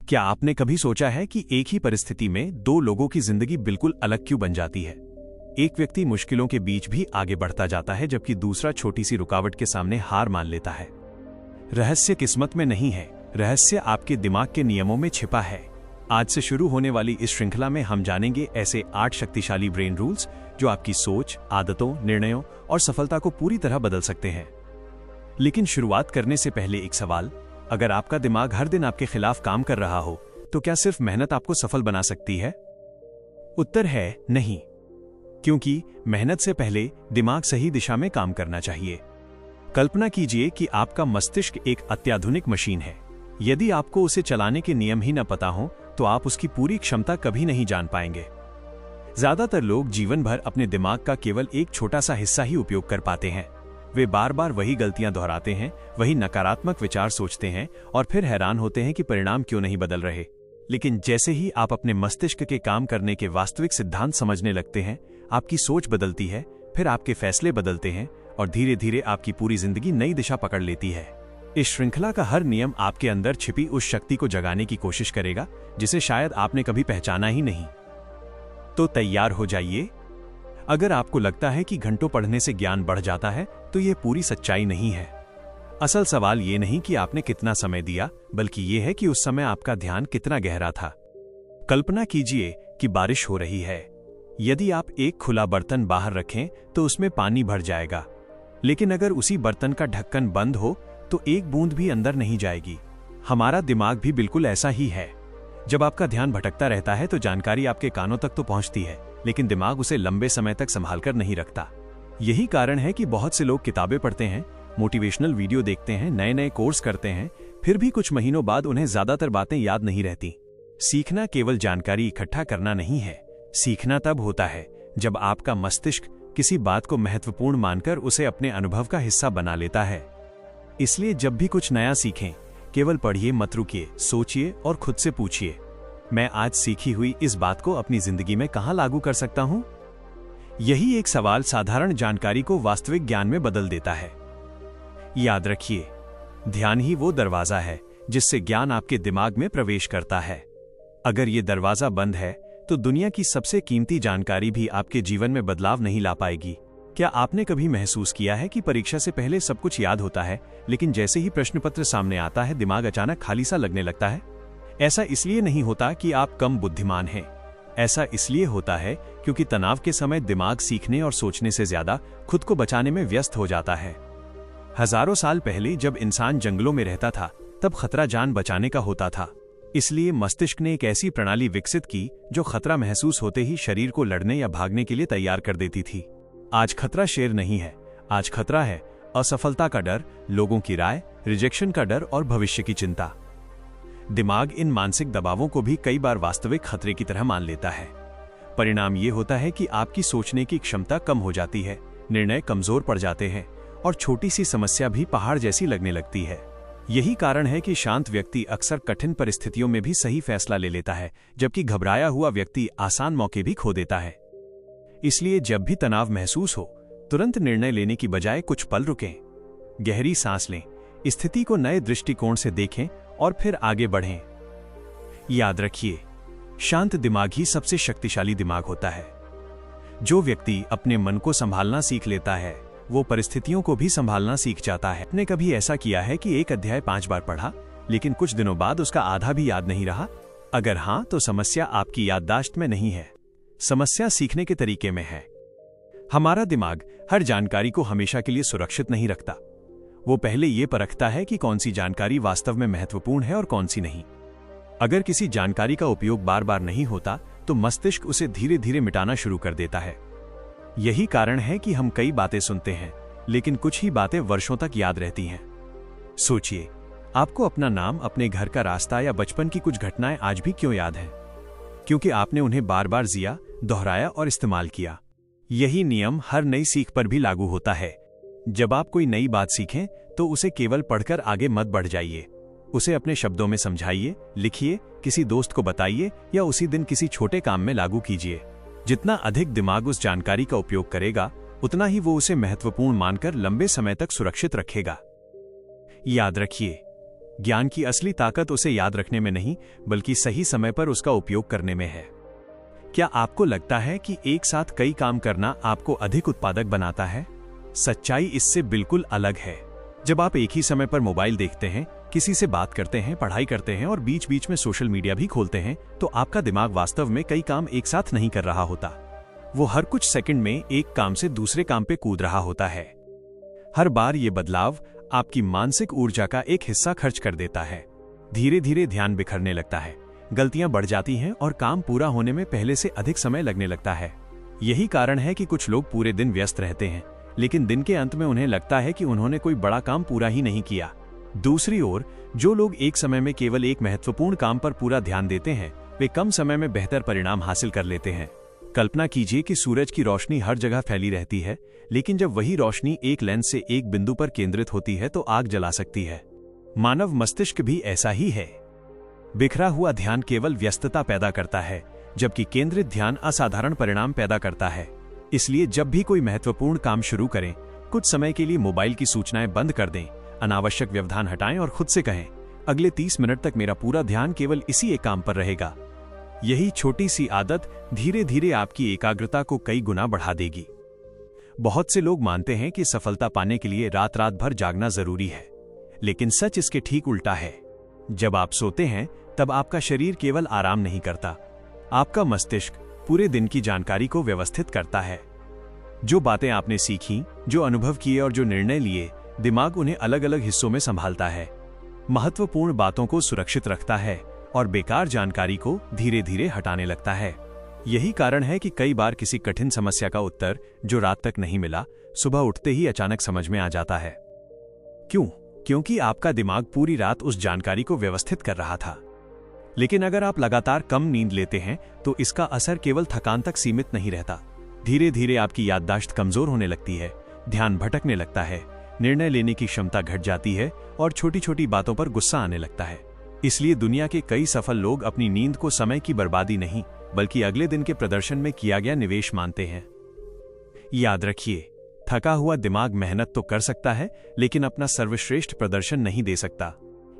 क्या आपने कभी सोचा है कि एक ही परिस्थिति में दो लोगों की जिंदगी बिल्कुल अलग क्यों बन जाती है? एक व्यक्ति मुश्किलों के बीच भी आगे बढ़ता जाता है, जबकि दूसरा छोटी सी रुकावट के सामने हार मान लेता है। रहस्य किस्मत में नहीं है, रहस्य आपके दिमाग के नियमों में छिपा है। आज से शुरू होने वाली इस श्रृंखला में हम जानेंगे ऐसे 8 शक्तिशाली ब्रेन रूल्स जो आपकी सोच, आदतों, निर्णयों और सफलता को पूरी तरह बदल सकते हैं। लेकिन शुरुआत करने से पहले एक सवाल, अगर आपका दिमाग हर दिन आपके खिलाफ काम कर रहा हो, तो क्या सिर्फ मेहनत आपको सफल बना सकती है? उत्तर है नहीं, क्योंकि मेहनत से पहले दिमाग सही दिशा में काम करना चाहिए। कल्पना कीजिए कि आपका मस्तिष्क एक अत्याधुनिक मशीन है। यदि आपको उसे चलाने के नियम ही न पता हो, तो आप उसकी पूरी क्षमता कभी नहीं जान पाएंगे। ज्यादातर लोग जीवन भर अपने दिमाग का केवल एक छोटा सा हिस्सा ही उपयोग कर पाते हैं। वे बार बार वही गलतियां दोहराते हैं, वही नकारात्मक विचार सोचते हैं और फिर हैरान होते हैं कि परिणाम क्यों नहीं बदल रहे। लेकिन जैसे ही आप अपने मस्तिष्क के काम करने के वास्तविक सिद्धांत समझने लगते हैं, आपकी सोच बदलती है, फिर आपके फैसले बदलते हैं और धीरे धीरे आपकी पूरी जिंदगी नई दिशा पकड़ लेती है। इस श्रृंखला का हर नियम आपके अंदर छिपी उस शक्ति को जगाने की कोशिश करेगा जिसे शायद आपने कभी पहचाना ही नहीं। तो तैयार हो जाइए। अगर आपको लगता है कि घंटों पढ़ने से ज्ञान बढ़ जाता है, तो यह पूरी सच्चाई नहीं है। असल सवाल ये नहीं कि आपने कितना समय दिया, बल्कि यह है कि उस समय आपका ध्यान कितना गहरा था। कल्पना कीजिए कि बारिश हो रही है। यदि आप एक खुला बर्तन बाहर रखें तो उसमें पानी भर जाएगा, लेकिन अगर उसी बर्तन का ढक्कन बंद हो तो एक बूंद भी अंदर नहीं जाएगी। हमारा दिमाग भी बिल्कुल ऐसा ही है। जब आपका ध्यान भटकता रहता है तो जानकारी आपके कानों तक तो पहुंचती है, लेकिन दिमाग उसे लंबे समय तक संभाल कर नहीं रखता। यही कारण है कि बहुत से लोग किताबें पढ़ते हैं, मोटिवेशनल वीडियो देखते हैं, नए नए कोर्स करते हैं, फिर भी कुछ महीनों बाद उन्हें ज्यादातर बातें याद नहीं रहती। सीखना केवल जानकारी इकट्ठा करना नहीं है। सीखना तब होता है जब आपका मस्तिष्क किसी बात को महत्वपूर्ण मानकर उसे अपने अनुभव का हिस्सा बना लेता है। इसलिए जब भी कुछ नया सीखें, केवल पढ़िए मत रुकिए, सोचिए और खुद से पूछिए, मैं आज सीखी हुई इस बात को अपनी जिंदगी में कहां लागू कर सकता हूं? यही एक सवाल साधारण जानकारी को वास्तविक ज्ञान में बदल देता है। याद रखिए, ध्यान ही वो दरवाजा है जिससे ज्ञान आपके दिमाग में प्रवेश करता है। अगर ये दरवाजा बंद है, तो दुनिया की सबसे कीमती जानकारी भी आपके जीवन में बदलाव नहीं ला पाएगी। क्या आपने कभी महसूस किया है कि परीक्षा से पहले सब कुछ याद होता है, लेकिन जैसे ही प्रश्न पत्र सामने आता है, दिमाग अचानक खाली सा लगने लगता है? ऐसा इसलिए नहीं होता कि आप कम बुद्धिमान हैं। ऐसा इसलिए होता है क्योंकि तनाव के समय दिमाग सीखने और सोचने से ज्यादा खुद को बचाने में व्यस्त हो जाता है। हजारों साल पहले जब इंसान जंगलों में रहता था, तब खतरा जान बचाने का होता था। इसलिए मस्तिष्क ने एक ऐसी प्रणाली विकसित की जो खतरा महसूस होते ही शरीर को लड़ने या भागने के लिए तैयार कर देती थी। आज खतरा शेर नहीं है, आज खतरा है असफलता का डर, लोगों की राय, रिजेक्शन का डर और भविष्य की चिंता। दिमाग इन मानसिक दबावों को भी कई बार वास्तविक खतरे की तरह मान लेता है। परिणाम ये होता है कि आपकी सोचने की क्षमता कम हो जाती है, निर्णय कमजोर पड़ जाते हैं और छोटी सी समस्या भी पहाड़ जैसी लगने लगती है। यही कारण है कि शांत व्यक्ति अक्सर कठिन परिस्थितियों में भी सही फैसला ले लेता है, जबकि घबराया हुआ व्यक्ति आसान मौके भी खो देता है। इसलिए जब भी तनाव महसूस हो, तुरंत निर्णय लेने की बजाय कुछ पल रुकें, गहरी सांस लें, स्थिति को नए दृष्टिकोण से देखें और फिर आगे बढ़ें। याद रखिए, शांत दिमाग ही सबसे शक्तिशाली दिमाग होता है। जो व्यक्ति अपने मन को संभालना सीख लेता है, वो परिस्थितियों को भी संभालना सीख जाता है। आपने कभी ऐसा किया है कि एक अध्याय 5 बार पढ़ा, लेकिन कुछ दिनों बाद उसका आधा भी याद नहीं रहा? अगर हाँ, तो समस्या आपकी याददाश्त में नहीं है, समस्या सीखने के तरीके में है। हमारा दिमाग हर जानकारी को हमेशा के लिए सुरक्षित नहीं रखता। वो पहले ये परखता है कि कौन सी जानकारी वास्तव में महत्वपूर्ण है और कौन सी नहीं। अगर किसी जानकारी का उपयोग बार बार नहीं होता, तो मस्तिष्क उसे धीरे धीरे मिटाना शुरू कर देता है। यही कारण है कि हम कई बातें सुनते हैं, लेकिन कुछ ही बातें वर्षों तक याद रहती हैं। सोचिए, आपको अपना नाम, अपने घर का रास्ता या बचपन की कुछ घटनाएं आज भी क्यों याद हैं? क्योंकि आपने उन्हें बार बार जिया, दोहराया और इस्तेमाल किया। यही नियम हर नई सीख पर भी लागू होता है। जब आप कोई नई बात सीखें, तो उसे केवल पढ़कर आगे मत बढ़ जाइए। उसे अपने शब्दों में समझाइए, लिखिए, किसी दोस्त को बताइए या उसी दिन किसी छोटे काम में लागू कीजिए। जितना अधिक दिमाग उस जानकारी का उपयोग करेगा, उतना ही वो उसे महत्वपूर्ण मानकर लंबे समय तक सुरक्षित रखेगा। याद रखिए, ज्ञान की असली ताकत उसे याद रखने में नहीं, बल्कि सही समय पर उसका उपयोग करने में है। क्या आपको लगता है कि एक साथ कई काम करना आपको अधिक उत्पादक बनाता है? सच्चाई इससे बिल्कुल अलग है। जब आप एक ही समय पर मोबाइल देखते हैं, किसी से बात करते हैं, पढ़ाई करते हैं और बीच बीच में सोशल मीडिया भी खोलते हैं, तो आपका दिमाग वास्तव में कई काम एक साथ नहीं कर रहा होता। वो हर कुछ सेकंड में एक काम से दूसरे काम पे कूद रहा होता है। हर बार ये बदलाव आपकी मानसिक ऊर्जा का एक हिस्सा खर्च कर देता है। धीरे धीरे ध्यान बिखरने लगता है, गलतियां बढ़ जाती हैं और काम पूरा होने में पहले से अधिक समय लगने लगता है। यही कारण है कि कुछ लोग पूरे दिन व्यस्त रहते हैं, लेकिन दिन के अंत में उन्हें लगता है कि उन्होंने कोई बड़ा काम पूरा ही नहीं किया। दूसरी ओर, जो लोग एक समय में केवल एक महत्वपूर्ण काम पर पूरा ध्यान देते हैं, वे कम समय में बेहतर परिणाम हासिल कर लेते हैं। कल्पना कीजिए कि सूरज की रोशनी हर जगह फैली रहती है, लेकिन जब वही रोशनी एक लेंस से एक बिंदु पर केंद्रित होती है तो आग जला सकती है। मानव मस्तिष्क भी ऐसा ही है। बिखरा हुआ ध्यान केवल व्यस्तता पैदा करता है, जबकि केंद्रित ध्यान असाधारण परिणाम पैदा करता है। इसलिए जब भी कोई महत्वपूर्ण काम शुरू करें, कुछ समय के लिए मोबाइल की सूचनाएं बंद कर दें, अनावश्यक व्यवधान हटाएं और खुद से कहें, अगले 30 मिनट तक मेरा पूरा ध्यान केवल इसी एक काम पर रहेगा। यही छोटी सी आदत धीरे धीरे आपकी एकाग्रता को कई गुना बढ़ा देगी। बहुत से लोग मानते हैं कि सफलता पाने के लिए रात रात भर जागना जरूरी है, लेकिन सच इसके ठीक उल्टा है। जब आप सोते हैं, तब आपका शरीर केवल आराम नहीं करता, आपका मस्तिष्क पूरे दिन की जानकारी को व्यवस्थित करता है। जो बातें आपने सीखी, जो अनुभव किए और जो निर्णय लिए, दिमाग उन्हें अलग अलग हिस्सों में संभालता है, महत्वपूर्ण बातों को सुरक्षित रखता है और बेकार जानकारी को धीरे धीरे हटाने लगता है। यही कारण है कि कई बार किसी कठिन समस्या का उत्तर जो रात तक नहीं मिला, सुबह उठते ही अचानक समझ में आ जाता है। क्यों? क्योंकि आपका दिमाग पूरी रात उस जानकारी को व्यवस्थित कर रहा था। लेकिन अगर आप लगातार कम नींद लेते हैं, तो इसका असर केवल थकान तक सीमित नहीं रहता। धीरे धीरे आपकी याददाश्त कमजोर होने लगती है, ध्यान भटकने लगता है, निर्णय लेने की क्षमता घट जाती है और छोटी छोटी बातों पर गुस्सा आने लगता है। इसलिए दुनिया के कई सफल लोग अपनी नींद को समय की बर्बादी नहीं, बल्कि अगले दिन के प्रदर्शन में किया गया निवेश मानते हैं। याद रखिए, थका हुआ दिमाग मेहनत तो कर सकता है, लेकिन अपना सर्वश्रेष्ठ प्रदर्शन नहीं दे सकता।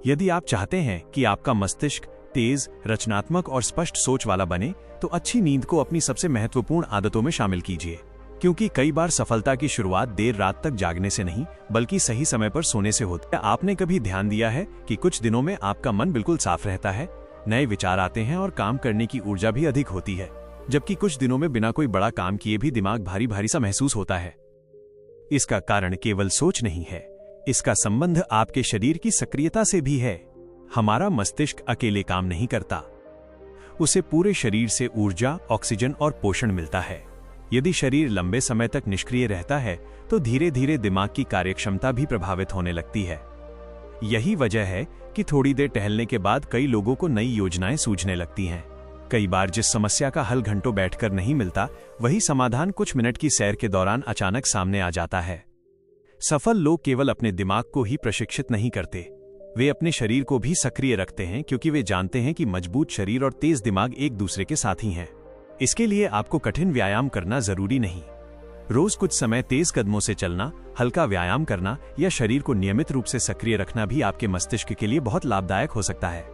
यदि आप चाहते हैं कि आपका मस्तिष्क तेज, रचनात्मक और स्पष्ट सोच वाला बने, तो अच्छी नींद को अपनी सबसे महत्वपूर्ण आदतों में शामिल कीजिए। क्योंकि कई बार सफलता की शुरुआत देर रात तक जागने से नहीं, बल्कि सही समय पर सोने से होती है। आपने कभी ध्यान दिया है कि कुछ दिनों में आपका मन बिल्कुल साफ रहता है, नए विचार आते हैं और काम करने की ऊर्जा भी अधिक होती है, जबकि कुछ दिनों में बिना कोई बड़ा काम किए भी दिमाग भारी भारी सा महसूस होता है। इसका कारण केवल सोच नहीं है, इसका संबंध आपके शरीर की सक्रियता से भी है। हमारा मस्तिष्क अकेले काम नहीं करता, उसे पूरे शरीर से ऊर्जा, ऑक्सीजन और पोषण मिलता है। यदि शरीर लंबे समय तक निष्क्रिय रहता है, तो धीरे धीरे दिमाग की कार्यक्षमता भी प्रभावित होने लगती है। यही वजह है कि थोड़ी देर टहलने के बाद कई लोगों को नई योजनाएं सूझने लगती हैं। कई बार जिस समस्या का हल घंटों बैठकर नहीं मिलता, वही समाधान कुछ मिनट की सैर के दौरान अचानक सामने आ जाता है। सफल लोग केवल अपने दिमाग को ही प्रशिक्षित नहीं करते, वे अपने शरीर को भी सक्रिय रखते हैं, क्योंकि वे जानते हैं कि मजबूत शरीर और तेज दिमाग एक दूसरे के साथी हैं। इसके लिए आपको कठिन व्यायाम करना जरूरी नहीं। रोज कुछ समय तेज कदमों से चलना, हल्का व्यायाम करना या शरीर को नियमित रूप से सक्रिय रखना भी आपके मस्तिष्क के लिए बहुत लाभदायक हो सकता है।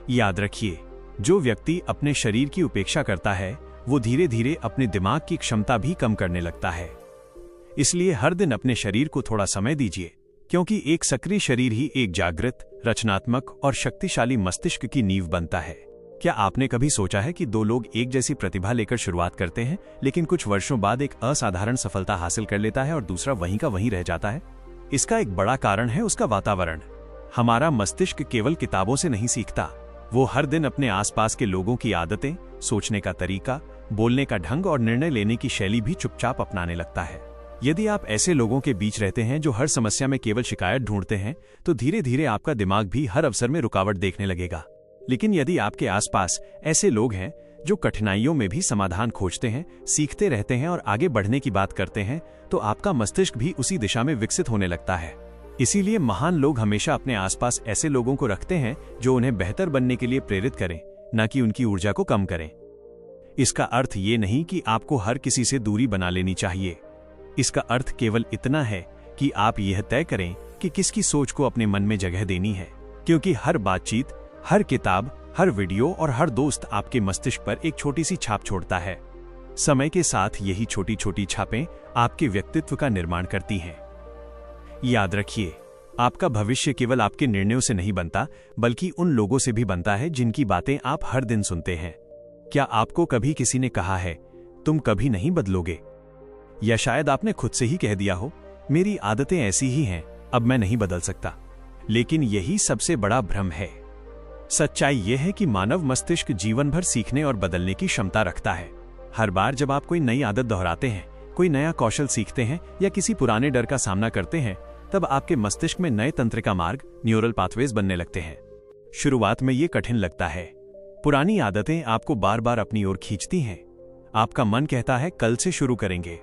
याद रखिए, जो व्यक्ति अपने शरीर की उपेक्षा करता है, वो धीरे धीरे अपने दिमाग की क्षमता भी कम करने लगता है। इसलिए हर दिन अपने शरीर को थोड़ा समय दीजिए, क्योंकि एक सक्रिय शरीर ही एक जागृत, रचनात्मक और शक्तिशाली मस्तिष्क की नींव बनता है। क्या आपने कभी सोचा है कि दो लोग एक जैसी प्रतिभा लेकर शुरुआत करते हैं, लेकिन कुछ वर्षों बाद एक असाधारण सफलता हासिल कर लेता है और दूसरा वहीं का वहीं रह जाता है? इसका एक बड़ा कारण है उसका वातावरण। हमारा मस्तिष्क केवल किताबों से नहीं सीखता, वो हर दिन अपने आसपास के लोगों की आदतें, सोचने का तरीका, बोलने का ढंग और निर्णय लेने की शैली भी चुपचाप अपनाने लगता है। यदि आप ऐसे लोगों के बीच रहते हैं जो हर समस्या में केवल शिकायत ढूंढते हैं, तो धीरे धीरे आपका दिमाग भी हर अवसर में रुकावट देखने लगेगा। लेकिन यदि आपके आसपास ऐसे लोग हैं जो कठिनाइयों में भी समाधान खोजते हैं, सीखते रहते हैं और आगे बढ़ने की बात करते हैं, तो आपका मस्तिष्क भी उसी दिशा में विकसित होने लगता है। इसीलिए महान लोग हमेशा अपने आसपास ऐसे लोगों को रखते हैं जो उन्हें बेहतर बनने के लिए प्रेरित करें, न कि उनकी ऊर्जा को कम करें। इसका अर्थ ये नहीं कि आपको हर किसी से दूरी बना लेनी चाहिए। इसका अर्थ केवल इतना है कि आप यह तय करें कि किसकी सोच को अपने मन में जगह देनी है। क्योंकि हर बातचीत, हर किताब, हर वीडियो और हर दोस्त आपके मस्तिष्क पर एक छोटी सी छाप छोड़ता है। समय के साथ यही छोटी छोटी छापें आपके व्यक्तित्व का निर्माण करती हैं। याद रखिए, आपका भविष्य केवल आपके निर्णयों से नहीं बनता, बल्कि उन लोगों से भी बनता है जिनकी बातें आप हर दिन सुनते हैं। क्या आपको कभी किसी ने कहा है, तुम कभी नहीं बदलोगे? या शायद आपने खुद से ही कह दिया हो, मेरी आदतें ऐसी ही हैं, अब मैं नहीं बदल सकता। लेकिन यही सबसे बड़ा भ्रम है। सच्चाई यह है कि मानव मस्तिष्क जीवन भर सीखने और बदलने की क्षमता रखता है। हर बार जब आप कोई नई आदत दोहराते हैं, कोई नया कौशल सीखते हैं या किसी पुराने डर का सामना करते हैं, तब आपके मस्तिष्क में नए तंत्रिका मार्ग, न्यूरल पाथवेज बनने लगते हैं। शुरुआत में ये कठिन लगता है। पुरानी आदतें आपको बार बार अपनी ओर खींचती हैं। आपका मन कहता है कल से शुरू करेंगे।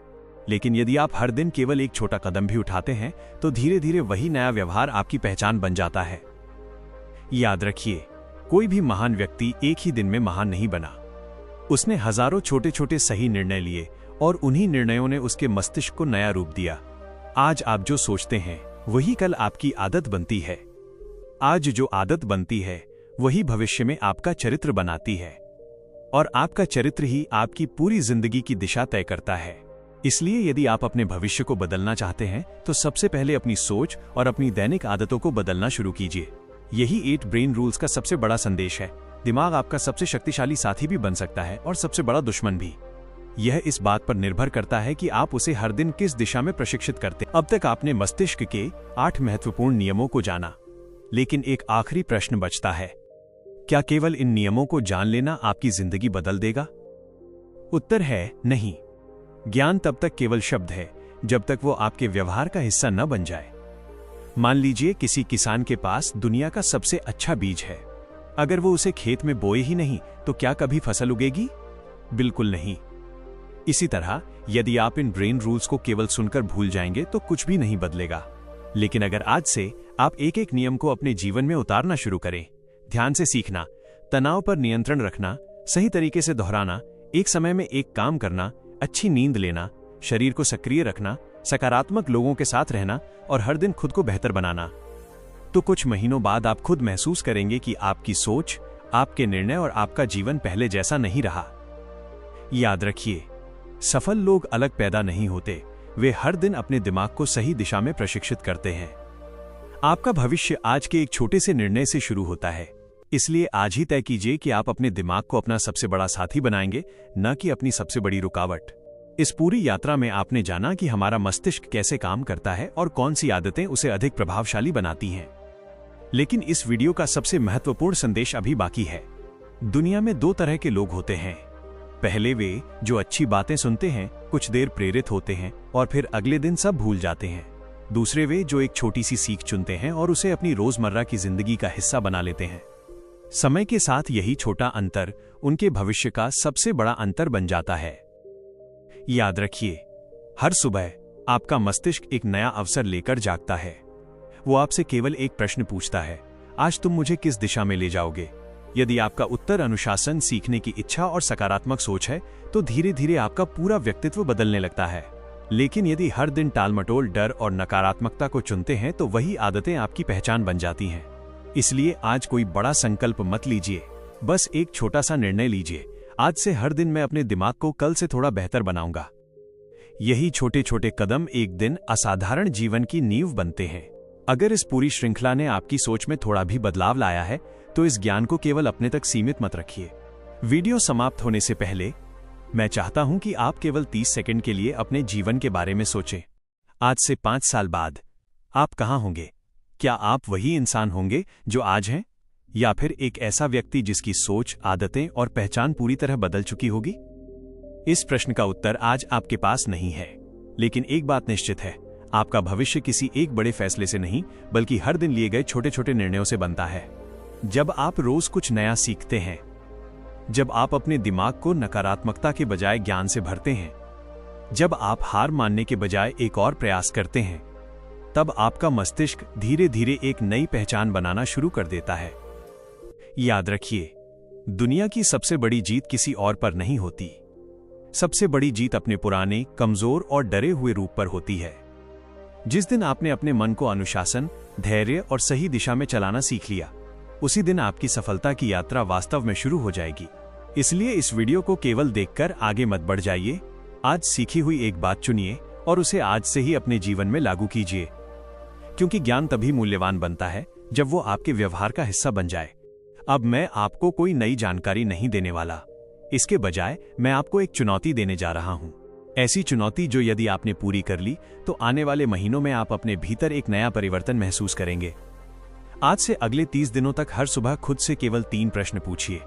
लेकिन यदि आप हर दिन केवल एक छोटा कदम भी उठाते हैं, तो धीरे धीरे वही नया व्यवहार आपकी पहचान बन जाता है। याद रखिए, कोई भी महान व्यक्ति एक ही दिन में महान नहीं बना। उसने हजारों छोटे छोटे सही निर्णय लिए और उन्हीं निर्णयों ने उसके मस्तिष्क को नया रूप दिया। आज आप जो सोचते हैं, वही कल आपकी आदत बनती है। आज जो आदत बनती है, वही भविष्य में आपका चरित्र बनाती है। और आपका चरित्र ही आपकी पूरी जिंदगी की दिशा तय करता है। इसलिए यदि आप अपने भविष्य को बदलना चाहते हैं, तो सबसे पहले अपनी सोच और अपनी दैनिक आदतों को बदलना शुरू कीजिए। यही 8 ब्रेन रूल्स का सबसे बड़ा संदेश है। दिमाग आपका सबसे शक्तिशाली साथी भी बन सकता है और सबसे बड़ा दुश्मन भी। यह इस बात पर निर्भर करता है कि आप उसे हर दिन किस दिशा में प्रशिक्षित करते हैं। अब तक आपने मस्तिष्क के 8 महत्वपूर्ण नियमों को जाना, लेकिन एक आखिरी प्रश्न बचता है। क्या केवल इन नियमों को जान लेना आपकी जिंदगी बदल देगा? उत्तर है नहीं। ज्ञान तब तक केवल शब्द है जब तक वो आपके व्यवहार का हिस्सा न बन जाए। मान लीजिए किसी किसान के पास दुनिया का सबसे अच्छा बीज है। अगर वो उसे खेत में बोए ही नहीं, तो क्या कभी फसल उगेगी? बिल्कुल नहीं। इसी तरह यदि आप इन ब्रेन रूल्स को केवल सुनकर भूल जाएंगे, तो कुछ भी नहीं बदलेगा। लेकिन अगर आज से आप एक एक नियम को अपने जीवन में उतारना शुरू करें, ध्यान से सीखना, तनाव पर नियंत्रण रखना, सही तरीके से दोहराना, एक समय में एक काम करना, अच्छी नींद लेना, शरीर को सक्रिय रखना, सकारात्मक लोगों के साथ रहना और हर दिन खुद को बेहतर बनाना, तो कुछ महीनों बाद आप खुद महसूस करेंगे कि आपकी सोच, आपके निर्णय और आपका जीवन पहले जैसा नहीं रहा। याद रखिए, सफल लोग अलग पैदा नहीं होते, वे हर दिन अपने दिमाग को सही दिशा में प्रशिक्षित करते हैं। आपका भविष्य आज के एक छोटे से निर्णय से शुरू होता है। इसलिए आज ही तय कीजिए कि आप अपने दिमाग को अपना सबसे बड़ा साथी बनाएंगे, न कि अपनी सबसे बड़ी रुकावट। इस पूरी यात्रा में आपने जाना कि हमारा मस्तिष्क कैसे काम करता है और कौन सी आदतें उसे अधिक प्रभावशाली बनाती हैं। लेकिन इस वीडियो का सबसे महत्वपूर्ण संदेश अभी बाकी है। दुनिया में 2 तरह के लोग होते हैं। पहले वे जो अच्छी बातें सुनते हैं, कुछ देर प्रेरित होते हैं और फिर अगले दिन सब भूल जाते हैं। दूसरे वे जो एक छोटी सी सीख चुनते हैं और उसे अपनी रोजमर्रा की जिंदगी का हिस्सा बना लेते हैं। समय के साथ यही छोटा अंतर उनके भविष्य का सबसे बड़ा अंतर बन जाता है। याद रखिए, हर सुबह आपका मस्तिष्क एक नया अवसर लेकर जागता है। वो आपसे केवल एक प्रश्न पूछता है, आज तुम मुझे किस दिशा में ले जाओगे? यदि आपका उत्तर अनुशासन, सीखने की इच्छा और सकारात्मक सोच है, तो धीरे धीरे आपका पूरा व्यक्तित्व बदलने लगता है। लेकिन यदि हर दिन टालमटोल, डर और नकारात्मकता को चुनते हैं, तो वही आदतें आपकी पहचान बन जाती हैं। इसलिए आज कोई बड़ा संकल्प मत लीजिए, बस एक छोटा सा निर्णय लीजिए। आज से हर दिन मैं अपने दिमाग को कल से थोड़ा बेहतर बनाऊंगा। यही छोटे छोटे कदम एक दिन असाधारण जीवन की नींव बनते हैं। अगर इस पूरी श्रृंखला ने आपकी सोच में थोड़ा भी बदलाव लाया है, तो इस ज्ञान को केवल अपने तक सीमित मत रखिए। वीडियो समाप्त होने से पहले मैं चाहता हूं कि आप केवल 30 सेकंड के लिए अपने जीवन के बारे में सोचें। आज से 5 साल बाद आप कहां होंगे? क्या आप वही इंसान होंगे जो आज हैं, या फिर एक ऐसा व्यक्ति जिसकी सोच, आदतें और पहचान पूरी तरह बदल चुकी होगी? इस प्रश्न का उत्तर आज आपके पास नहीं है, लेकिन एक बात निश्चित है, आपका भविष्य किसी एक बड़े फैसले से नहीं, बल्कि हर दिन लिए गए छोटे छोटे निर्णयों से बनता है। जब आप रोज कुछ नया सीखते हैं, जब आप अपने दिमाग को नकारात्मकता के बजाय ज्ञान से भरते हैं, जब आप हार मानने के बजाय एक और प्रयास करते हैं, तब आपका मस्तिष्क धीरे धीरे एक नई पहचान बनाना शुरू कर देता है। याद रखिए, दुनिया की सबसे बड़ी जीत किसी और पर नहीं होती। सबसे बड़ी जीत अपने पुराने, कमजोर और डरे हुए रूप पर होती है। जिस दिन आपने अपने मन को अनुशासन, धैर्य और सही दिशा में चलाना सीख लिया, उसी दिन आपकी सफलता की यात्रा वास्तव में शुरू हो जाएगी। इसलिए इस वीडियो को केवल देखकर आगे मत बढ़ जाइए। आज सीखी हुई एक बात चुनिए और उसे आज से ही अपने जीवन में लागू कीजिए, क्योंकि ज्ञान तभी मूल्यवान बनता है जब वो आपके व्यवहार का हिस्सा बन जाए। अब मैं आपको कोई नई जानकारी नहीं देने वाला, इसके बजाय मैं आपको एक चुनौती देने जा रहा हूं। ऐसी चुनौती जो यदि आपने पूरी कर ली तो आने वाले महीनों में आप अपने भीतर एक नया परिवर्तन महसूस करेंगे। आज से अगले 30 दिनों तक हर सुबह खुद से केवल 3 प्रश्न पूछिए।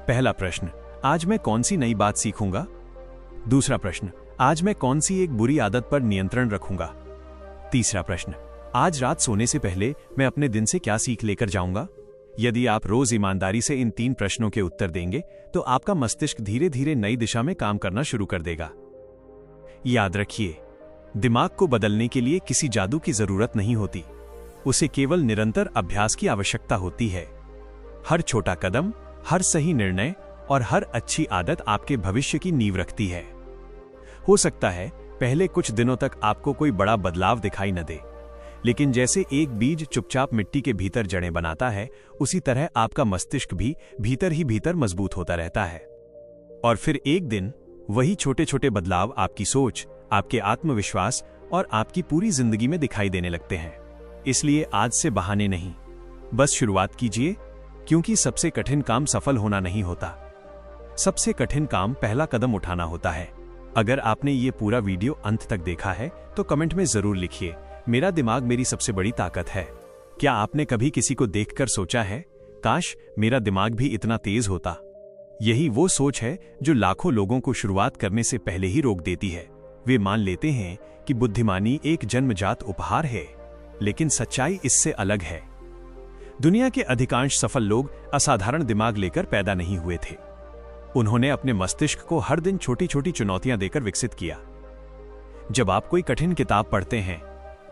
पहला प्रश्न, आज मैं कौन सी नई बात सीखूंगा? दूसरा प्रश्न, आज मैं कौन सी एक बुरी आदत पर नियंत्रण रखूंगा? तीसरा प्रश्न, आज रात सोने से पहले मैं अपने दिन से क्या सीख लेकर जाऊंगा? यदि आप रोज ईमानदारी से इन 3 प्रश्नों के उत्तर देंगे तो आपका मस्तिष्क धीरे धीरे नई दिशा में काम करना शुरू कर देगा। याद रखिए, दिमाग को बदलने के लिए किसी जादू की जरूरत नहीं होती, उसे केवल निरंतर अभ्यास की आवश्यकता होती है। हर छोटा कदम, हर सही निर्णय और हर अच्छी आदत आपके भविष्य की नींव रखती है। हो सकता है पहले कुछ दिनों तक आपको कोई बड़ा बदलाव दिखाई न दे, लेकिन जैसे एक बीज चुपचाप मिट्टी के भीतर जड़ें बनाता है, उसी तरह आपका मस्तिष्क भी भीतर ही भीतर मजबूत होता रहता है। और फिर एक दिन वही छोटे छोटे बदलाव आपकी सोच, आपके आत्मविश्वास और आपकी पूरी जिंदगी में दिखाई देने लगते हैं। इसलिए आज से बहाने नहीं, बस शुरुआत कीजिए, क्योंकि सबसे कठिन काम सफल होना नहीं होता, सबसे कठिन काम पहला कदम उठाना होता है। अगर आपने ये पूरा वीडियो अंत तक देखा है तो कमेंट में जरूर लिखिए, मेरा दिमाग मेरी सबसे बड़ी ताकत है। क्या आपने कभी किसी को देखकर सोचा है, काश मेरा दिमाग भी इतना तेज होता? यही वो सोच है जो लाखों लोगों को शुरुआत करने से पहले ही रोक देती है। वे मान लेते हैं कि बुद्धिमानी एक जन्मजात उपहार है, लेकिन सच्चाई इससे अलग है। दुनिया के अधिकांश सफल लोग असाधारण दिमाग लेकर पैदा नहीं हुए थे। उन्होंने अपने मस्तिष्क को हर दिन छोटी छोटी चुनौतियां देकर विकसित किया। जब आप कोई कठिन किताब पढ़ते हैं,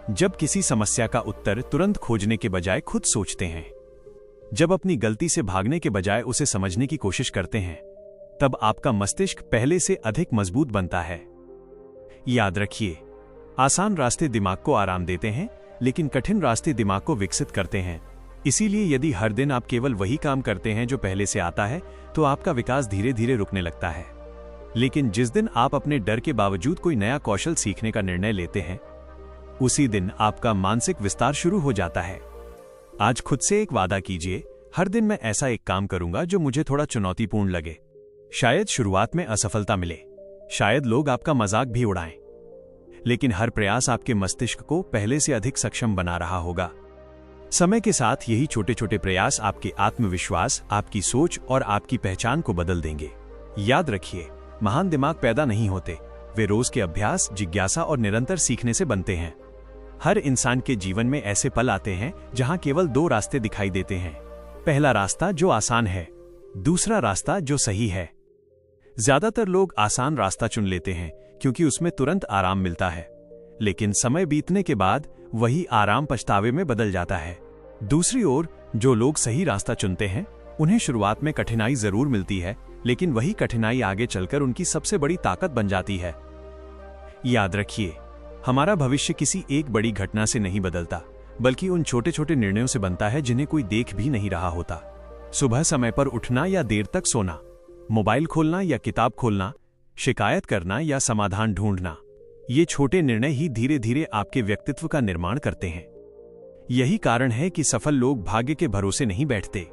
जब किसी समस्या का उत्तर तुरंत खोजने के बजाय खुद सोचते हैं, जब अपनी गलती से भागने के बजाय उसे समझने की कोशिश करते हैं, तब आपका मस्तिष्क पहले से अधिक मजबूत बनता है। याद रखिए, आसान रास्ते दिमाग को आराम देते हैं, लेकिन कठिन रास्ते दिमाग को विकसित करते हैं। इसीलिए यदि हर दिन आप केवल वही काम करते हैं जो पहले से आता है, तो आपका विकास धीरे धीरे रुकने लगता है। लेकिन जिस दिन आप अपने डर के बावजूद कोई नया कौशल सीखने का निर्णय लेते हैं, उसी दिन आपका मानसिक विस्तार शुरू हो जाता है। आज खुद से एक वादा कीजिए, हर दिन मैं ऐसा एक काम करूंगा जो मुझे थोड़ा चुनौतीपूर्ण लगे। शायद शुरुआत में असफलता मिले, शायद लोग आपका मजाक भी उड़ाएं, लेकिन हर प्रयास आपके मस्तिष्क को पहले से अधिक सक्षम बना रहा होगा। समय के साथ यही छोटे छोटे प्रयास आपके आत्मविश्वास, आपकी सोच और आपकी पहचान को बदल देंगे। याद रखिए, महान दिमाग पैदा नहीं होते, वे रोज के अभ्यास, जिज्ञासा और निरंतर सीखने से बनते हैं। हर इंसान के जीवन में ऐसे पल आते हैं जहां केवल 2 रास्ते दिखाई देते हैं। पहला रास्ता जो आसान है, दूसरा रास्ता जो सही है। ज्यादातर लोग आसान रास्ता चुन लेते हैं क्योंकि उसमें तुरंत आराम मिलता है, लेकिन समय बीतने के बाद वही आराम पछतावे में बदल जाता है। दूसरी ओर जो लोग सही रास्ता चुनते हैं, उन्हें शुरुआत में कठिनाई जरूर मिलती है, लेकिन वही कठिनाई आगे चलकर उनकी सबसे बड़ी ताकत बन जाती है। याद रखिए, हमारा भविष्य किसी एक बड़ी घटना से नहीं बदलता, बल्कि उन छोटे छोटे निर्णयों से बनता है जिन्हें कोई देख भी नहीं रहा होता। सुबह समय पर उठना या देर तक सोना, मोबाइल खोलना या किताब खोलना, शिकायत करना या समाधान ढूंढना, ये छोटे निर्णय ही धीरे धीरे आपके व्यक्तित्व का निर्माण करते हैं। यही कारण है कि सफल लोग भाग्य के भरोसे नहीं बैठते,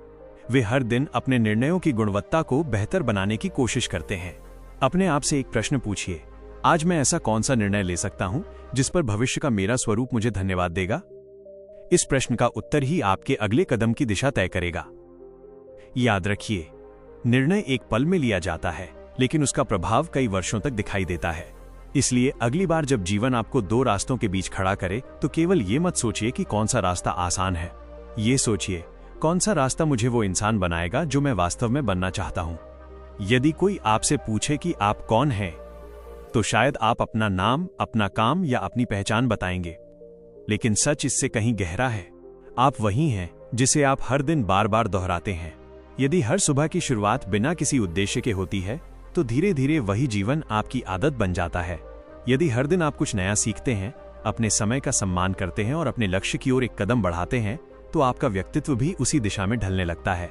वे हर दिन अपने निर्णयों की गुणवत्ता को बेहतर बनाने की कोशिश करते हैं। अपने आप से एक प्रश्न पूछिए, आज मैं ऐसा कौन सा निर्णय ले सकता हूं जिस पर भविष्य का मेरा स्वरूप मुझे धन्यवाद देगा? इस प्रश्न का उत्तर ही आपके अगले कदम की दिशा तय करेगा। याद रखिए, निर्णय एक पल में लिया जाता है, लेकिन उसका प्रभाव कई वर्षों तक दिखाई देता है। इसलिए अगली बार जब जीवन आपको 2 रास्तों के बीच खड़ा करे, तो केवल ये मत सोचिए कि कौन सा रास्ता आसान है, ये सोचिए कौन सा रास्ता मुझे वो इंसान बनाएगा जो मैं वास्तव में बनना चाहता हूं। यदि कोई आपसे पूछे कि आप कौन हैं, तो शायद आप अपना नाम, अपना काम या अपनी पहचान बताएंगे, लेकिन सच इससे कहीं गहरा है। आप वही हैं जिसे आप हर दिन बार बार दोहराते हैं। यदि हर सुबह की शुरुआत बिना किसी उद्देश्य के होती है, तो धीरे धीरे वही जीवन आपकी आदत बन जाता है। यदि हर दिन आप कुछ नया सीखते हैं, अपने समय का सम्मान करते हैं और अपने लक्ष्य की ओर एक कदम बढ़ाते हैं, तो आपका व्यक्तित्व भी उसी दिशा में ढलने लगता है।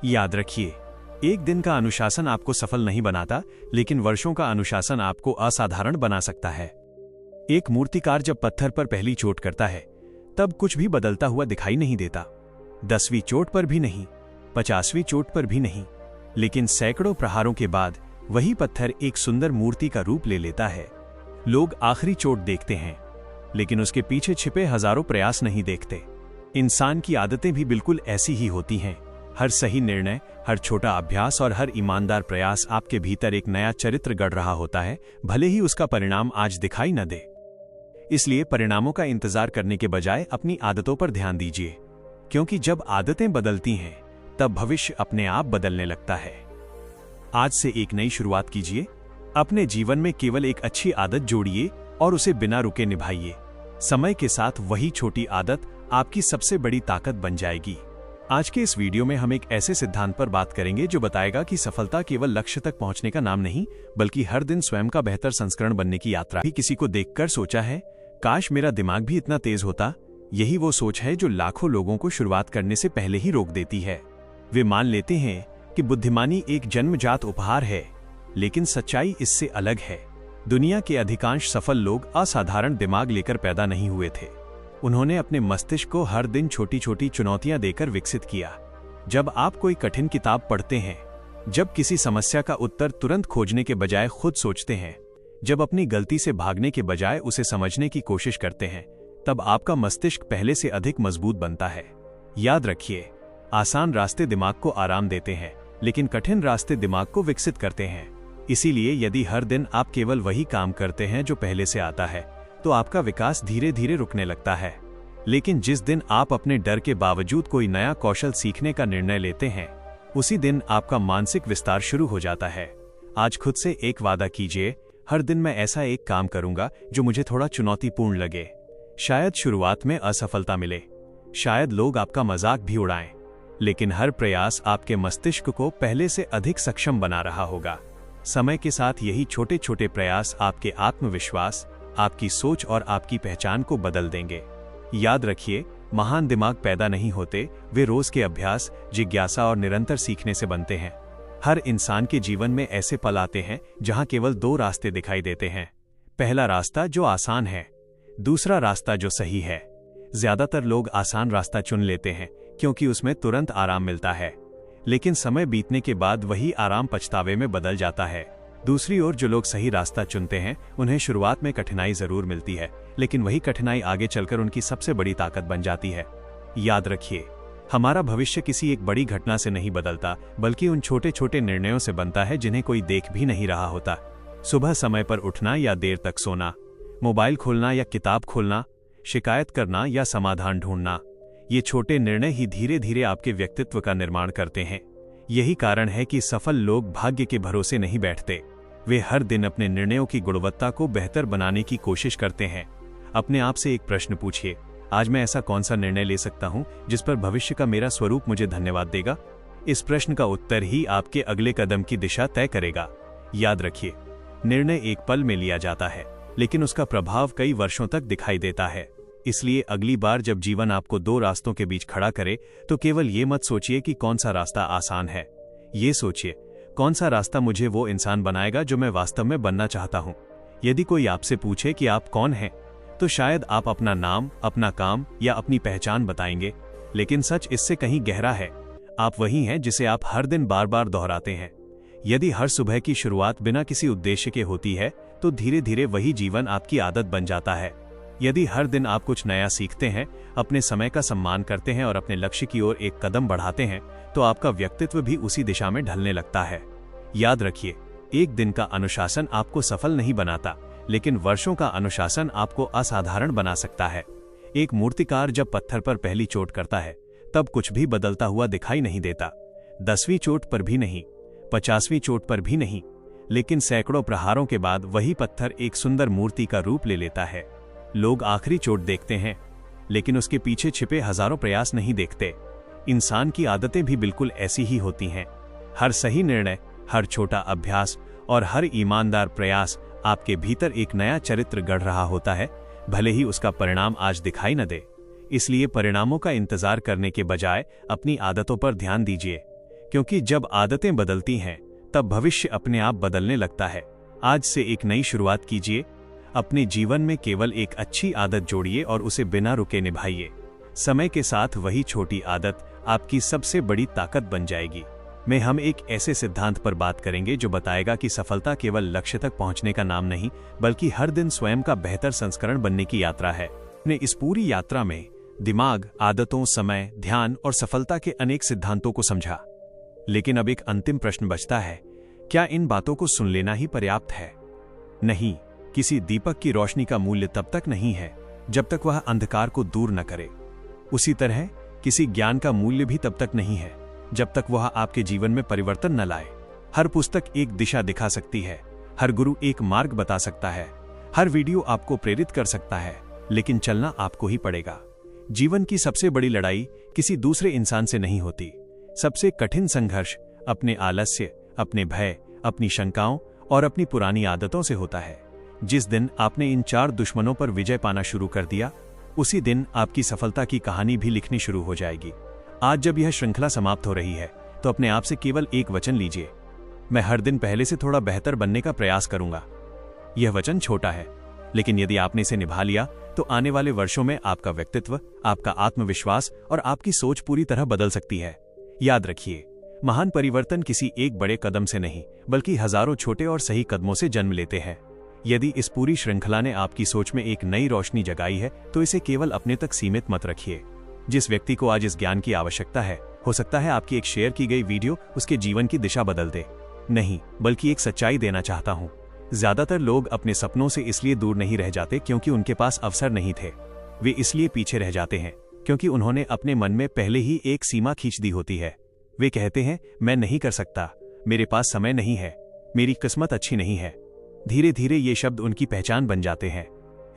याद रखिए, एक दिन का अनुशासन आपको सफल नहीं बनाता, लेकिन वर्षों का अनुशासन आपको असाधारण बना सकता है। एक मूर्तिकार जब पत्थर पर पहली चोट करता है, तब कुछ भी बदलता हुआ दिखाई नहीं देता। 10वीं चोट पर भी नहीं, 50वीं चोट पर भी नहीं, लेकिन सैकड़ों प्रहारों के बाद वही पत्थर एक सुंदर मूर्ति का रूप ले लेता है। लोग आखिरी चोट देखते हैं, लेकिन उसके पीछे छिपे हजारों प्रयास नहीं देखते। इंसान की आदतें भी बिल्कुल ऐसी ही होती हैं। हर सही निर्णय, हर छोटा अभ्यास और हर ईमानदार प्रयास आपके भीतर एक नया चरित्र गढ़ रहा होता है, भले ही उसका परिणाम आज दिखाई न दे। इसलिए परिणामों का इंतजार करने के बजाय अपनी आदतों पर ध्यान दीजिए, क्योंकि जब आदतें बदलती हैं, तब भविष्य अपने आप बदलने लगता है। आज से एक नई शुरुआत कीजिए। अपने जीवन में केवल एक अच्छी आदत जोड़िए और उसे बिना रुके निभाइए। समय के साथ वही छोटी आदत आपकी सबसे बड़ी ताकत बन जाएगी। आज के इस वीडियो में हम एक ऐसे सिद्धांत पर बात करेंगे जो बताएगा कि सफलता केवल लक्ष्य तक पहुंचने का नाम नहीं, बल्कि हर दिन स्वयं का बेहतर संस्करण बनने की यात्रा है। किसी को देखकर सोचा है, काश मेरा दिमाग भी इतना तेज होता। यही वो सोच है जो लाखों लोगों को शुरुआत करने से पहले ही रोक देती है। वे मान लेते हैं कि बुद्धिमानी एक जन्मजात उपहार है, लेकिन सच्चाई इससे अलग है। दुनिया के अधिकांश सफल लोग असाधारण दिमाग लेकर पैदा नहीं हुए थे। उन्होंने अपने मस्तिष्क को हर दिन छोटी छोटी चुनौतियां देकर विकसित किया। जब आप कोई कठिन किताब पढ़ते हैं, जब किसी समस्या का उत्तर तुरंत खोजने के बजाय खुद सोचते हैं, जब अपनी गलती से भागने के बजाय उसे समझने की कोशिश करते हैं, तब आपका मस्तिष्क पहले से अधिक मजबूत बनता है। याद रखिए, आसान रास्ते दिमाग को आराम देते हैं, लेकिन कठिन रास्ते दिमाग को विकसित करते हैं। इसीलिए यदि हर दिन आप केवल वही काम करते हैं जो पहले से आता है, तो आपका विकास धीरे धीरे रुकने लगता है। लेकिन जिस दिन आप अपने डर के बावजूद कोई नया कौशल सीखने का निर्णय लेते हैं, उसी दिन आपका मानसिक विस्तार शुरू हो जाता है। आज खुद से एक वादा कीजिए, हर दिन मैं ऐसा एक काम करूंगा जो मुझे थोड़ा चुनौतीपूर्ण लगे। शायद शुरुआत में असफलता मिले, शायद लोग आपका मजाक भी उड़ाएं, लेकिन हर प्रयास आपके मस्तिष्क को पहले से अधिक सक्षम बना रहा होगा। समय के साथ यही छोटे छोटे प्रयास आपके आत्मविश्वास, आपकी सोच और आपकी पहचान को बदल देंगे। याद रखिए, महान दिमाग पैदा नहीं होते, वे रोज के अभ्यास, जिज्ञासा और निरंतर सीखने से बनते हैं। हर इंसान के जीवन में ऐसे पल आते हैं जहां केवल दो रास्ते दिखाई देते हैं। पहला रास्ता जो आसान है, दूसरा रास्ता जो सही है। ज्यादातर लोग आसान रास्ता चुन लेते हैं क्योंकि उसमें तुरंत आराम मिलता है, लेकिन समय बीतने के बाद वही आराम पछतावे में बदल जाता है। दूसरी ओर जो लोग सही रास्ता चुनते हैं, उन्हें शुरुआत में कठिनाई जरूर मिलती है, लेकिन वही कठिनाई आगे चलकर उनकी सबसे बड़ी ताकत बन जाती है। याद रखिए, हमारा भविष्य किसी एक बड़ी घटना से नहीं बदलता, बल्कि उन छोटे छोटे निर्णयों से बनता है जिन्हें कोई देख भी नहीं रहा होता। सुबह समय पर उठना या देर तक सोना, मोबाइल खोलना या किताब खोलना, शिकायत करना या समाधान ढूंढना, ये छोटे निर्णय ही धीरे धीरे आपके व्यक्तित्व का निर्माण करते हैं। यही कारण है कि सफल लोग भाग्य के भरोसे नहीं बैठते। वे हर दिन अपने निर्णयों की गुणवत्ता को बेहतर बनाने की कोशिश करते हैं। अपने आप से एक प्रश्न पूछिए, आज मैं ऐसा कौन सा निर्णय ले सकता हूं जिस पर भविष्य का मेरा स्वरूप मुझे धन्यवाद देगा? इस प्रश्न का उत्तर ही आपके अगले कदम की दिशा तय करेगा। याद रखिए, निर्णय एक पल में लिया जाता है, लेकिन उसका प्रभाव कई वर्षों तक दिखाई देता है। इसलिए अगली बार जब जीवन आपको दो रास्तों के बीच खड़ा करे, तो केवल ये मत सोचिए कि कौन सा रास्ता आसान है। ये सोचिए, कौन सा रास्ता मुझे वो इंसान बनाएगा जो मैं वास्तव में बनना चाहता हूँ। यदि कोई आपसे पूछे कि आप कौन हैं, तो शायद आप अपना नाम, अपना काम या अपनी पहचान बताएंगे, लेकिन सच इससे कहीं गहरा है। आप वही हैं जिसे आप हर दिन बार बार दोहराते हैं। यदि हर सुबह की शुरुआत बिना किसी उद्देश्य के होती है, तो धीरे धीरे वही जीवन आपकी आदत बन जाता है। यदि हर दिन आप कुछ नया सीखते हैं, अपने समय का सम्मान करते हैं और अपने लक्ष्य की ओर एक कदम बढ़ाते हैं, तो आपका व्यक्तित्व भी उसी दिशा में ढलने लगता है। याद रखिए, एक दिन का अनुशासन आपको सफल नहीं बनाता, लेकिन वर्षों का अनुशासन आपको असाधारण बना सकता है। एक मूर्तिकार जब पत्थर पर पहली चोट करता है, तब कुछ भी बदलता हुआ दिखाई नहीं देता। 10वीं चोट पर भी नहीं, 50वीं चोट पर भी नहीं, लेकिन सैकड़ों प्रहारों के बाद वही पत्थर एक सुंदर मूर्ति का रूप ले लेता है। लोग आखिरी चोट देखते हैं, लेकिन उसके पीछे छिपे हजारों प्रयास नहीं देखते। इंसान की आदतें भी बिल्कुल ऐसी ही होती हैं। हर सही निर्णय, हर छोटा अभ्यास और हर ईमानदार प्रयास आपके भीतर एक नया चरित्र गढ़ रहा होता है, भले ही उसका परिणाम आज दिखाई न दे। इसलिए परिणामों का इंतजार करने के बजाय अपनी आदतों पर ध्यान दीजिए, क्योंकि जब आदतें बदलती हैं तब भविष्य अपने आप बदलने लगता है। आज से एक नई शुरुआत कीजिए। अपने जीवन में केवल एक अच्छी आदत जोड़िए और उसे बिना रुके निभाइए। समय के साथ वही छोटी आदत आपकी सबसे बड़ी ताकत बन जाएगी। हम एक ऐसे सिद्धांत पर बात करेंगे जो बताएगा कि सफलता केवल लक्ष्य तक पहुंचने का नाम नहीं, बल्कि हर दिन स्वयं का बेहतर संस्करण बनने की यात्रा है। इस पूरी यात्रा में दिमाग, आदतों, समय, ध्यान और सफलता के अनेक सिद्धांतों को समझा। लेकिन अब एक अंतिम प्रश्न बचता है, क्या इन बातों को सुन लेना ही पर्याप्त है? नहीं, किसी दीपक की रोशनी का मूल्य तब तक नहीं है जब तक वह अंधकार को दूर न करे। उसी तरह किसी ज्ञान का मूल्य भी तब तक नहीं है जब तक वह आपके जीवन में परिवर्तन न लाए। हर पुस्तक एक दिशा दिखा सकती है, हर गुरु एक मार्ग बता सकता है, हर वीडियो आपको प्रेरित कर सकता है, लेकिन चलना आपको ही पड़ेगा। जीवन की सबसे बड़ी लड़ाई किसी दूसरे इंसान से नहीं होती। सबसे कठिन संघर्ष अपने आलस्य, अपने भय, अपनी शंकाओं और अपनी पुरानी आदतों से होता है। जिस दिन आपने इन 4 दुश्मनों पर विजय पाना शुरू कर दिया, उसी दिन आपकी सफलता की कहानी भी लिखनी शुरू हो जाएगी। आज जब यह श्रृंखला समाप्त हो रही है तो अपने आप से केवल एक वचन लीजिए, मैं हर दिन पहले से थोड़ा बेहतर बनने का प्रयास करूंगा। यह वचन छोटा है, लेकिन यदि आपने इसे निभा लिया तो आने वाले वर्षों में आपका व्यक्तित्व, आपका आत्मविश्वास और आपकी सोच पूरी तरह बदल सकती है। याद रखिए, महान परिवर्तन किसी एक बड़े कदम से नहीं, बल्कि हजारों छोटे और सही कदमों से जन्म लेते हैं। यदि इस पूरी श्रृंखला ने आपकी सोच में एक नई रोशनी जगाई है तो इसे केवल अपने तक सीमित मत रखिए। जिस व्यक्ति को आज इस ज्ञान की आवश्यकता है, हो सकता है आपकी एक शेयर की गई वीडियो उसके जीवन की दिशा बदल दे। नहीं, बल्कि एक सच्चाई देना चाहता हूं। ज्यादातर लोग अपने सपनों से इसलिए दूर नहीं रह जाते क्योंकि उनके पास अवसर नहीं थे। वे इसलिए पीछे रह जाते हैं क्योंकि उन्होंने अपने मन में पहले ही एक सीमा खींच दी होती है। वे कहते हैं, मैं नहीं कर सकता, मेरे पास समय नहीं है, मेरी किस्मत अच्छी नहीं है। धीरे धीरे ये शब्द उनकी पहचान बन जाते हैं।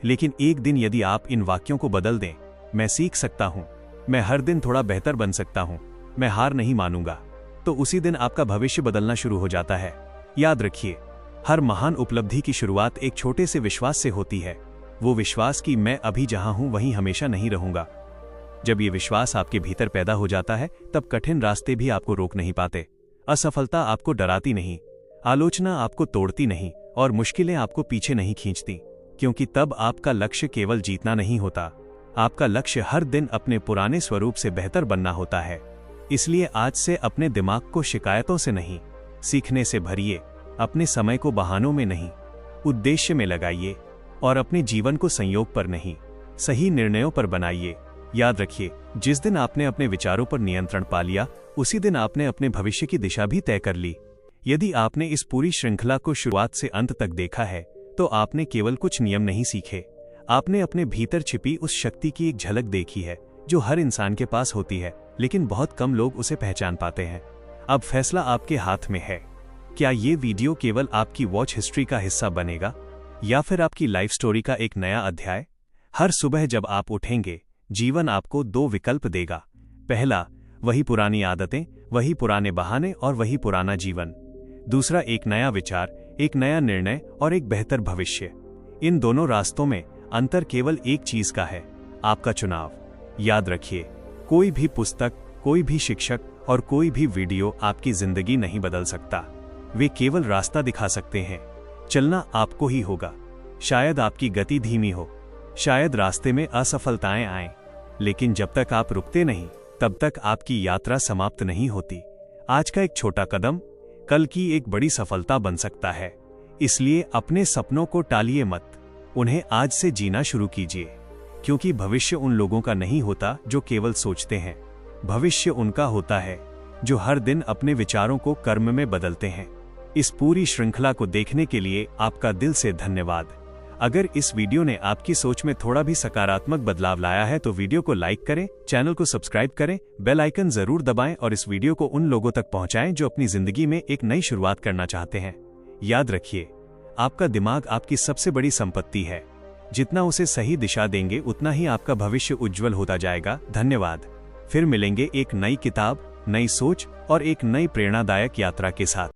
लेकिन एक दिन यदि आप इन वाक्यों को बदल दें, मैं सीख सकता हूं, मैं हर दिन थोड़ा बेहतर बन सकता हूं, मैं हार नहीं मानूंगा, तो उसी दिन आपका भविष्य बदलना शुरू हो जाता है। याद रखिए, हर महान उपलब्धि की शुरुआत एक छोटे से विश्वास से होती है। वो विश्वास कि मैं अभी जहां हूं वहीं हमेशा नहीं रहूंगा। जब ये विश्वास आपके भीतर पैदा हो जाता है, तब कठिन रास्ते भी आपको रोक नहीं पाते। असफलता आपको डराती नहीं, आलोचना आपको तोड़ती नहीं और मुश्किलें आपको पीछे नहीं खींचती, क्योंकि तब आपका लक्ष्य केवल जीतना नहीं होता, आपका लक्ष्य हर दिन अपने पुराने स्वरूप से बेहतर बनना होता है। इसलिए आज से अपने दिमाग को शिकायतों से नहीं, सीखने से भरिए। अपने समय को बहानों में नहीं, उद्देश्य में लगाइए और अपने जीवन को संयोग पर नहीं, सही निर्णयों पर बनाइए। याद रखिए, जिस दिन आपने अपने विचारों पर नियंत्रण पा लिया, उसी दिन आपने अपने भविष्य की दिशा भी तय कर ली। यदि आपने इस पूरी श्रृंखला को शुरुआत से अंत तक देखा है, तो आपने केवल कुछ नियम नहीं सीखे, आपने अपने भीतर छिपी उस शक्ति की एक झलक देखी है जो हर इंसान के पास होती है, लेकिन बहुत कम लोग उसे पहचान पाते हैं। अब फैसला आपके हाथ में है। क्या ये वीडियो केवल आपकी वॉच हिस्ट्री का हिस्सा बनेगा या फिर आपकी लाइफ स्टोरी का एक नया अध्याय? हर सुबह जब आप उठेंगे, जीवन आपको 2 विकल्प देगा। पहला, वही पुरानी आदतें, वही पुराने बहाने और वही पुराना जीवन। दूसरा, एक नया विचार, एक नया निर्णय और एक बेहतर भविष्य। इन दोनों रास्तों में अंतर केवल एक चीज का है, आपका चुनाव। याद रखिए, कोई भी पुस्तक, कोई भी शिक्षक और कोई भी वीडियो आपकी जिंदगी नहीं बदल सकता। वे केवल रास्ता दिखा सकते हैं। चलना आपको ही होगा। शायद आपकी गति धीमी हो, शायद रास्ते में असफलताएं आएं, लेकिन जब तक आप रुकते नहीं, तब तक आपकी यात्रा समाप्त नहीं होती। आज का एक छोटा कदम कल की एक बड़ी सफलता बन सकता है। इसलिए अपने सपनों को टालिए मत, उन्हें आज से जीना शुरू कीजिए, क्योंकि भविष्य उन लोगों का नहीं होता जो केवल सोचते हैं। भविष्य उनका होता है जो हर दिन अपने विचारों को कर्म में बदलते हैं। इस पूरी श्रृंखला को देखने के लिए आपका दिल से धन्यवाद। अगर इस वीडियो ने आपकी सोच में थोड़ा भी सकारात्मक बदलाव लाया है तो वीडियो को लाइक करें, चैनल को सब्सक्राइब करें, बेल आइकन जरूर दबाएं और इस वीडियो को उन लोगों तक पहुंचाएं जो अपनी जिंदगी में एक नई शुरुआत करना चाहते हैं। याद रखिए, आपका दिमाग आपकी सबसे बड़ी संपत्ति है। जितना उसे सही दिशा देंगे, उतना ही आपका भविष्य उज्जवल होता जाएगा। धन्यवाद। फिर मिलेंगे एक नई किताब, नई सोच और एक नई प्रेरणादायक यात्रा के साथ।